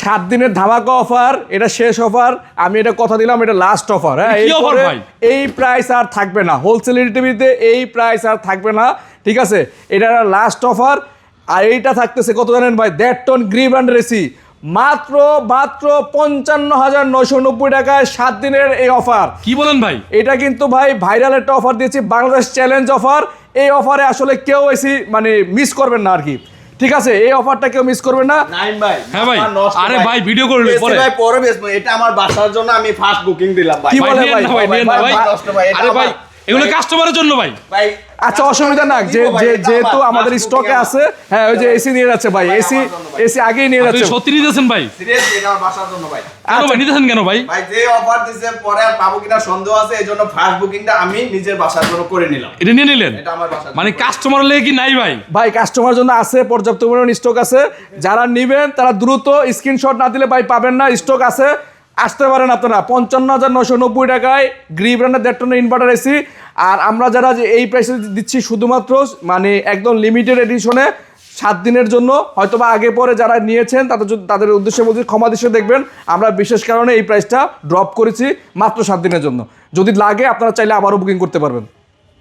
7 দিনের ধামাকা অফার, এটা শেষ অফার, আমি এটা কথা দিলাম, এটা লাস্ট অফার। হ্যাঁ, এই প্রাইস আর থাকবে না, হোলসেল টিভিতে এই প্রাইস আর থাকবে না, ঠিক আছে? এটা লাস্ট অফার। আর এইটা থাকতেছে কত জানেন ভাই? 1.5 টন গ্রি ব্র্যান্ডের এসি, মাত্র 55,990 টাকায় 7 দিনের এই অফার। কি বলেন ভাই? এটা কিন্তু ভাই ভাইরাল একটা অফার দিয়েছি, বাংলাদেশ চ্যালেঞ্জ অফার। এই অফারে আসলে কেউ এসি মানে মিস করবেন না আর কি, ঠিক আছে? এই অফারটা কেউ মিস করবেন না। নাইম ভাই, হ্যাঁ ভাই, আরে ভাই ভিডিও করলে পরে ভাই পরে বেচবো, এটা আমার বাসার জন্য আমি ফার্স্ট বুকিং দিলাম ভাই। কি বলে ভাই? আরে ভাই এগুলো কাস্টমারের জন্য ভাই। ভাই আচ্ছা অসুবিধা না, যেহেতু আমাদের স্টকে আছে। হ্যাঁ, ওই যে এসি নিয়ে যাচ্ছে ভাই, এসি আগেই নিয়ে যাচ্ছে। আপনি সত্যি নিতেছেন ভাই? সিরিয়াসলি এটা আমার বাসার জন্য ভাই। কেন ভাই নিতেছেন কেন ভাই? ভাই যে অফার দিছে পরে আর পাবো কিনা সন্দেহ আছে, এইজন্য ফার্স্ট বুকিংটা আমি নিজের বাসার জন্য করে নিলাম। এটা নিয়ে নিলেন? এটা আমার বাসার মানে কাস্টমার লেগে কি নাই ভাই? ভাই কাস্টমার জন্য আছে, পর্যাপ্ত পরিমাণ স্টক আছে। যারা নিবেন তারা দ্রুত স্ক্রিনশট না দিলে ভাই পাবেন না, স্টক আছে, আসতে পারেন আপনারা। 55,990 টাকায় গ্রি ব্র্যান্ডের 1.5 টনের ইনভার্টার এসি। আর আমরা যারা যে এই প্রাইসে দিচ্ছি শুধুমাত্র মানে একদম লিমিটেড এডিশনে 7 দিনের জন্য, হয়তোবা আগে পরে যারা নিয়েছেন তাদের উদ্দেশ্যে বলছি ক্ষমা দৃষ্টিতে দেখবেন। আমরা বিশেষ কারণে এই প্রাইসটা ড্রপ করেছি মাত্র 7 দিনের জন্য। যদি লাগে আপনারা চাইলে আবারও বুকিং করতে পারবেন।